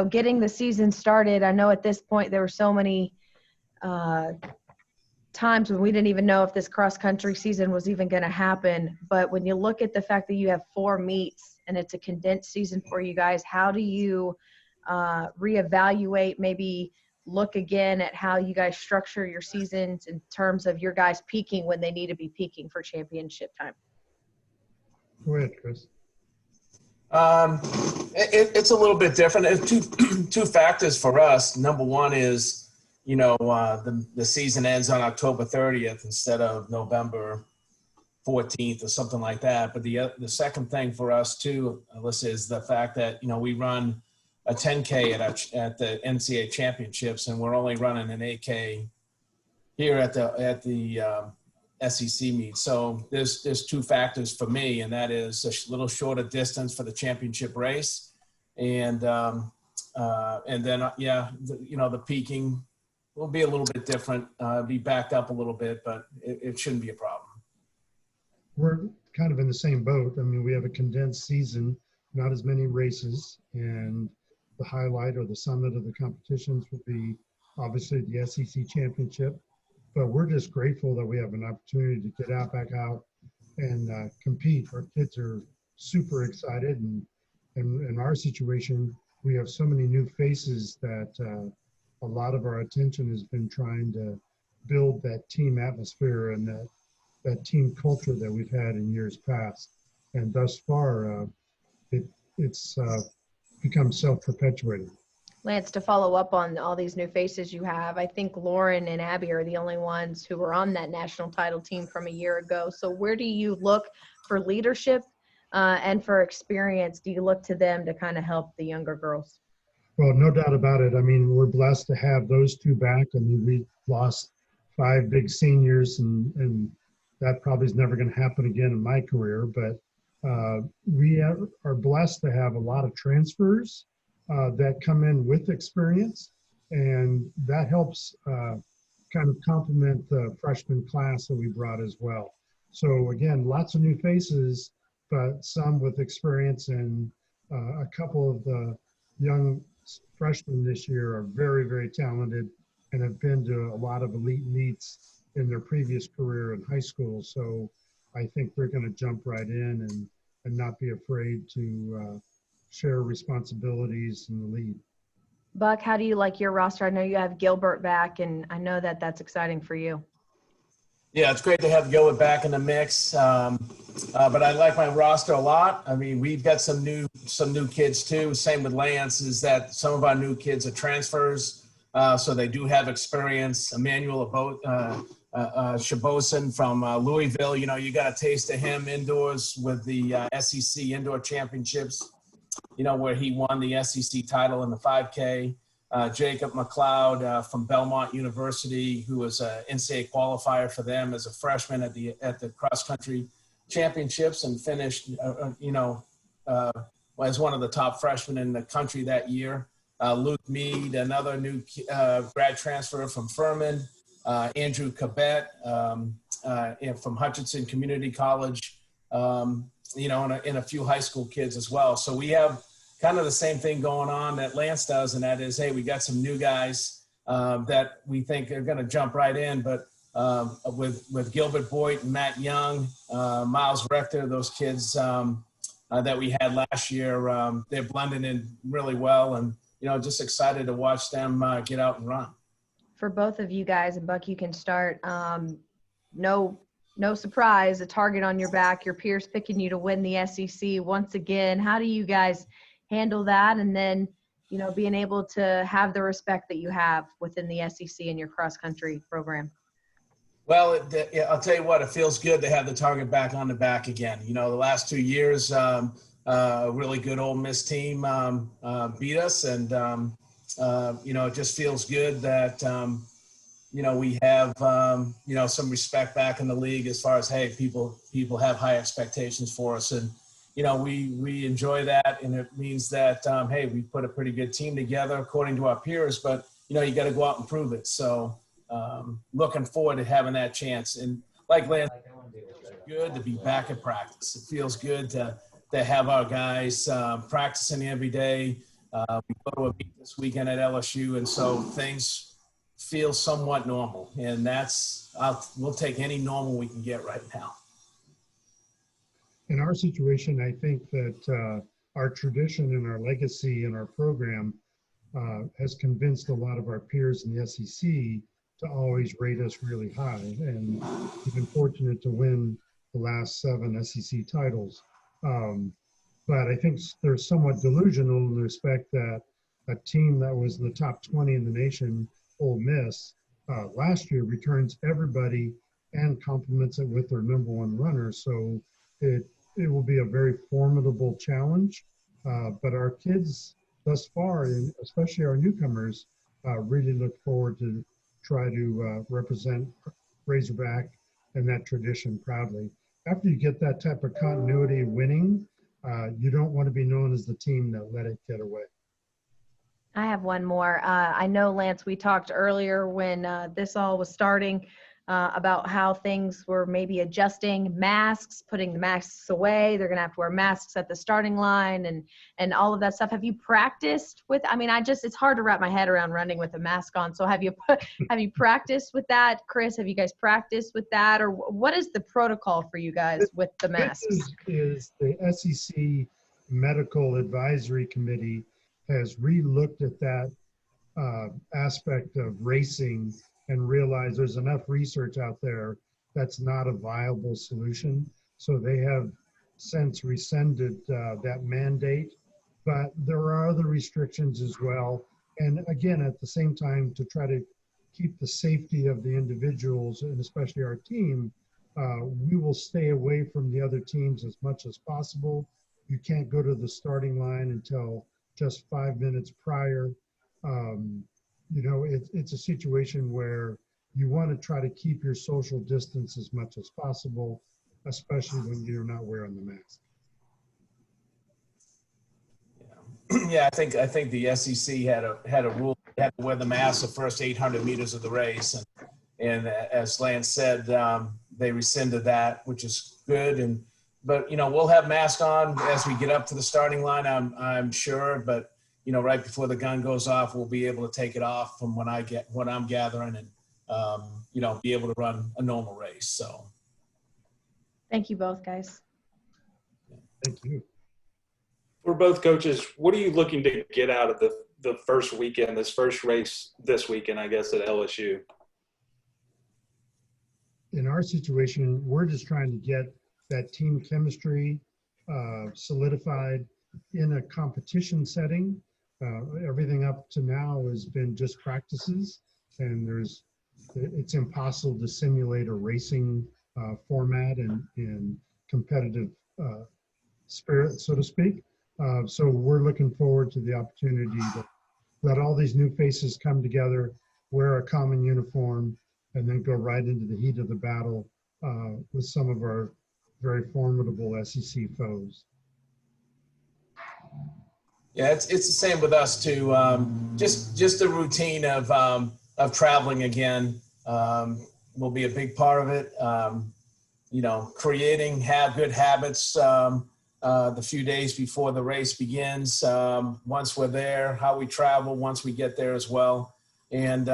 getting the season started. I know at this point there were so many times when we didn't even know if this cross-country season was even going to happen. But when you look at the fact that you have 4 meets and it's a condensed season for you guys, how do you reevaluate, maybe look again at how you guys structure your seasons in terms of your guys peaking when they need to be peaking for championship time? Go ahead, Chris. It's a little bit different. Two factors for us. Number one is, the season ends on October 30th instead of November 14th or something like that. But the second thing for us too, Alyssa, is the fact that, we run a 10K at the NCAA championships, and we're only running an 8K here at the SEC meet. So there's 2 factors for me, and that is a little shorter distance for the championship race, and then the peaking will be a little bit different, be backed up a little bit, but it shouldn't be a problem. We're kind of in the same boat. I mean, we have a condensed season, not as many races, and the highlight or the summit of the competitions will be obviously the SEC championship. But we're just grateful that we have an opportunity to get back out and compete. Our kids are super excited, and in our situation, we have so many new faces that a lot of our attention has been trying to build that team atmosphere and that team culture that we've had in years past. And thus far, it's become self-perpetuating. Lance, to follow up on all these new faces you have, I think Lauren and Abby are the only ones who were on that national title team from a year ago. So where do you look for leadership and for experience? Do you look to them to kind of help the younger girls? Well, no doubt about it. I mean, we're blessed to have those 2 back. I mean, we lost 5 big seniors, and that probably is never going to happen again in my career. But we are blessed to have a lot of transfers that come in with experience, and that helps kind of complement the freshman class that we brought as well. So again, lots of new faces, but some with experience, and a couple of the young freshmen this year are very, very talented and have been to a lot of elite meets in their previous career in high school. So I think they're going to jump right in and not be afraid to share responsibilities in the lead. Buck, how do you like your roster? I know you have Gilbert back, and I know that that's exciting for you. Yeah, it's great to have Gilbert back in the mix, but I like my roster a lot. I mean, we've got some new kids too. Same with Lance, is that some of our new kids are transfers, so they do have experience. Emmanuel Shabosin from Louisville, you got a taste of him indoors with the SEC indoor championships, where he won the SEC title in the 5K. Jacob McLeod from Belmont University, who was an NCAA qualifier for them as a freshman at the cross country championships, and finished, as one of the top freshmen in the country that year. Luke Mead, another new grad transfer from Furman. Andrew Cabet from Hutchinson Community College. And a few high school kids as well. So we have kind of the same thing going on that Lance does, and that is, hey, we got some new guys that we think are going to jump right in. But with Gilbert Boyd and Matt Young, Miles Rector, those kids that we had last year, they're blending in really well, and just excited to watch them get out and run. For both of you guys, and Buck, you can start. No surprise, a target on your back, your peers picking you to win the SEC once again. How do you guys handle that? And then, being able to have the respect that you have within the SEC and your cross-country program. Well, I'll tell you what, it feels good to have the target back on the back again. The last 2 years, a really good Ole Miss team beat us, and, it just feels good that, we have, some respect back in the league as far as, hey, people have high expectations for us. And, we enjoy that. And it means that, hey, we put a pretty good team together according to our peers, but, you got to go out and prove it. So looking forward to having that chance. And like Lance, it's good to be back at practice. It feels good to have our guys practicing every day, We go to a meet this weekend at LSU, and so things feel somewhat normal. And we'll take any normal we can get right now. In our situation, I think that our tradition and our legacy and our program has convinced a lot of our peers in the SEC to always rate us really high. And we've been fortunate to win the last 7 SEC titles. But I think they're somewhat delusional in the respect that a team that was in the top 20 in the nation, Ole Miss, last year returns everybody and complements it with their #1 runner. So it will be a very formidable challenge. But our kids thus far, and especially our newcomers, really look forward to try to represent Razorback and that tradition proudly. After you get that type of continuity winning, you don't want to be known as the team that let it get away. I have one more. I know, Lance, we talked earlier when this all was starting about how things were maybe adjusting, masks, putting the masks away. They're going to have to wear masks at the starting line and all of that stuff. Have you practiced with, it's hard to wrap my head around running with a mask on. So have you practiced with that? Chris, have you guys practiced with that? Or what is the protocol for you guys with the masks? This is the SEC Medical Advisory Committee has re-looked at that aspect of racing and realized there's enough research out there that's not a viable solution. So they have since rescinded that mandate, but there are other restrictions as well. And again, at the same time, to try to keep the safety of the individuals and especially our team, we will stay away from the other teams as much as possible. You can't go to the starting line until just 5 minutes prior. It's a situation where you want to try to keep your social distance as much as possible, especially when you're not wearing the mask. Yeah, I think the SEC had a rule. You had to wear the mask the first 800 meters of the race, and as Lance said, they rescinded that, which is good. But we'll have masks on as we get up to the starting line, I'm sure. But right before the gun goes off, we'll be able to take it off from what I'm gathering, and be able to run a normal race. So, thank you both, guys. Thank you. For both coaches, what are you looking to get out of the first weekend, this first race this weekend, I guess, at LSU? In our situation, we're just trying to get that team chemistry solidified in a competition setting. Everything up to now has been just practices, and it's impossible to simulate a racing format and competitive spirit, so to speak. So we're looking forward to the opportunity to let all these new faces come together, wear a common uniform, and then go right into the heat of the battle with some of our very formidable SEC foes. Yeah, it's the same with us too. Just the routine of traveling again will be a big part of it. Creating good habits the few days before the race begins. Once we're there, how we travel once we get there as well, and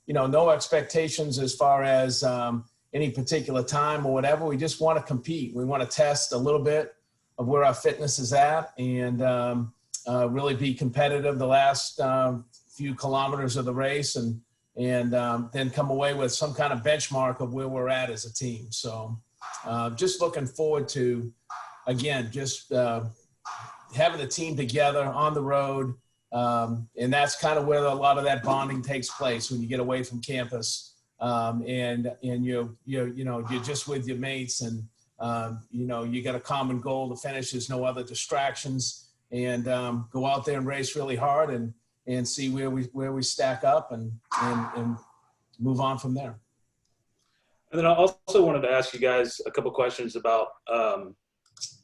no expectations as far as any particular time or whatever. We just want to compete. We want to test a little bit of where our fitness is at, and really be competitive the last few kilometers of the race, and then come away with some kind of benchmark of where we're at as a team. So just looking forward to, again, just having the team together on the road. And that's kind of where a lot of that bonding takes place when you get away from campus, and you're just with your mates, and you got a common goal to finish. There's no other distractions, and go out there and race really hard and see where we stack up and move on from there. And then I also wanted to ask you guys a couple questions about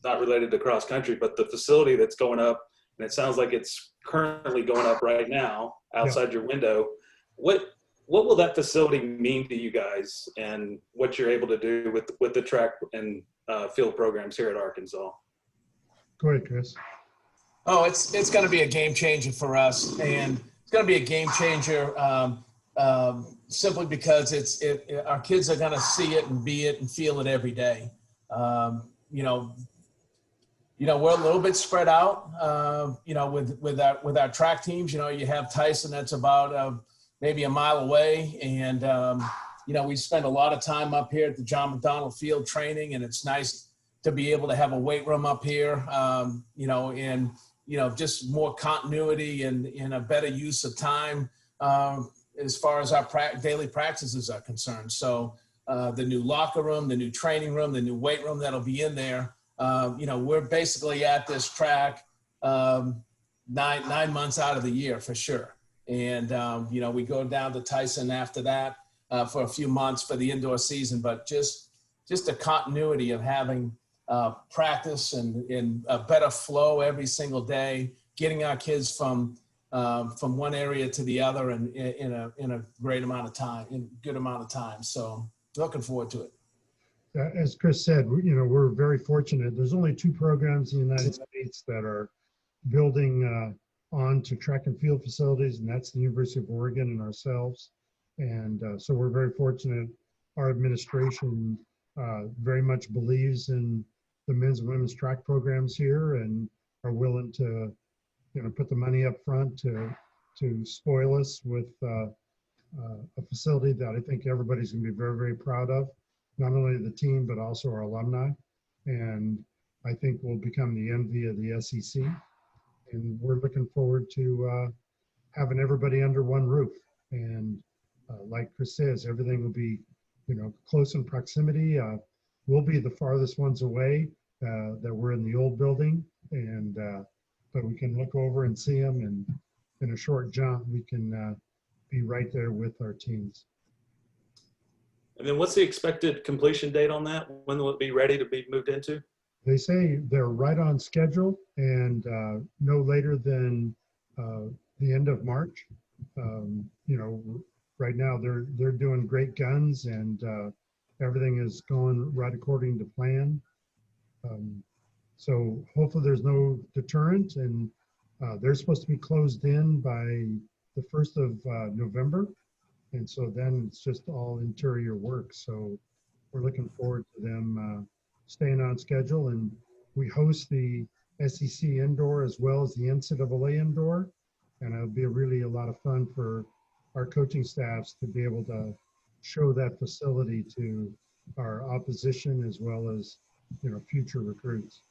not related to cross country, but the facility that's going up, and it sounds like it's currently going up right now outside your window. What will that facility mean to you guys, and what you're able to do with the track and field programs here at Arkansas? Go ahead, Chris. Oh, it's going to be a game changer for us, and it's going to be a game changer simply because our kids are going to see it and be it and feel it every day. Um, you know, we're a little bit spread out. With our track teams. You have Tyson that's about maybe a mile away, and we spend a lot of time up here at the John McDonald Field training, and it's nice to be able to have a weight room up here. And just more continuity and a better use of time as far as our daily practices are concerned. So the new locker room, the new training room, the new weight room that'll be in there. We're basically at this track 9 months out of the year for sure. And, we go down to Tyson after that for a few months for the indoor season, but just the continuity of having practice and a better flow every single day, getting our kids from one area to the other and in a great amount of time, in a good amount of time. So looking forward to it. As Chris said, we're very fortunate. There's only 2 programs in the United States that are building onto track and field facilities, and that's the University of Oregon and ourselves. And so we're very fortunate. Our administration very much believes in the men's and women's track programs here and are willing to, put the money up front to spoil us with a facility that I think everybody's going to be very, very proud of. Not only the team, but also our alumni. And I think we'll become the envy of the SEC. And we're looking forward to having everybody under one roof. And like Chris says, everything will be, close in proximity. We'll be the farthest ones away that we're in the old building. And but we can look over and see them. And in a short jump, we can be right there with our teams. And then what's the expected completion date on that? When will it be ready to be moved into? They say they're right on schedule and no later than the end of March. Right now they're doing great guns and everything is going right according to plan. So hopefully there's no deterrent, and they're supposed to be closed in by the 1st of November. And so then it's just all interior work. So we're looking forward to them staying on schedule. And we host the SEC indoor as well as the NCAA indoor. And it'll be really a lot of fun for our coaching staffs to be able to show that facility to our opposition as well as, future recruits.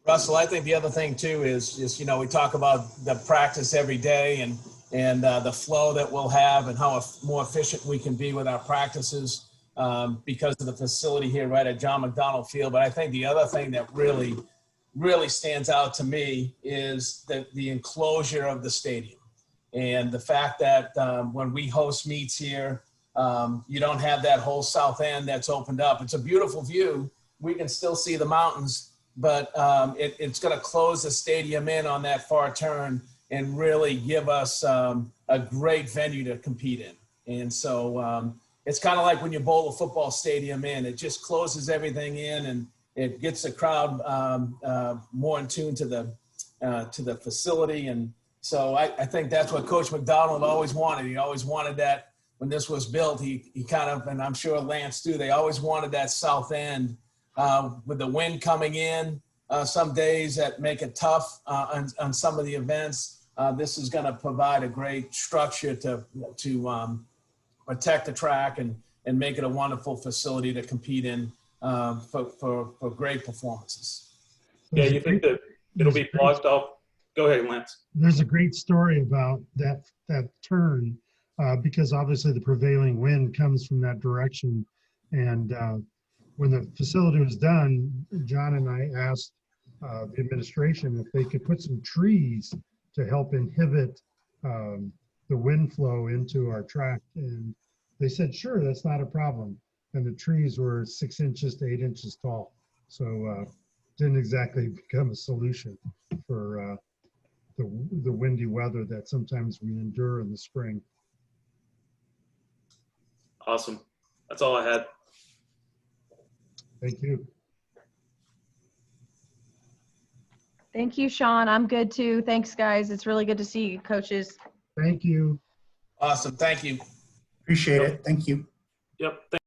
Russell, I think the other thing too is we talk about the practice every day and the flow that we'll have and how more efficient we can be with our practices because of the facility here right at John McDonald Field. But I think the other thing that really, really stands out to me is the enclosure of the stadium and the fact that when we host meets here, you don't have that whole south end that's opened up. It's a beautiful view. We can still see the mountains, but it's going to close the stadium in on that far turn and really give us a great venue to compete in. And so it's kind of like when you bowl a football stadium in, it just closes everything in and it gets the crowd more in tune to the facility. And so I think that's what Coach McDonald always wanted. He always wanted that when this was built, he kind of, and I'm sure Lance too, they always wanted that south end with the wind coming in. Some days that make it tough on some of the events. This is going to provide a great structure to protect the track and make it a wonderful facility to compete in for great performances. Yeah, you think that it'll be blocked off? Go ahead, Lance. There's a great story about that turn because obviously the prevailing wind comes from that direction. And when the facility was done, John and I asked the administration if they could put some trees to help inhibit the wind flow into our track. And they said, sure, that's not a problem. And the trees were 6 inches to 8 inches tall. So didn't exactly become a solution for the windy weather that sometimes we endure in the spring. Awesome. That's all I had. Thank you. Thank you, Sean. I'm good too. Thanks, guys. It's really good to see you, coaches. Thank you. Awesome. Thank you. Appreciate it. Thank you. Yep.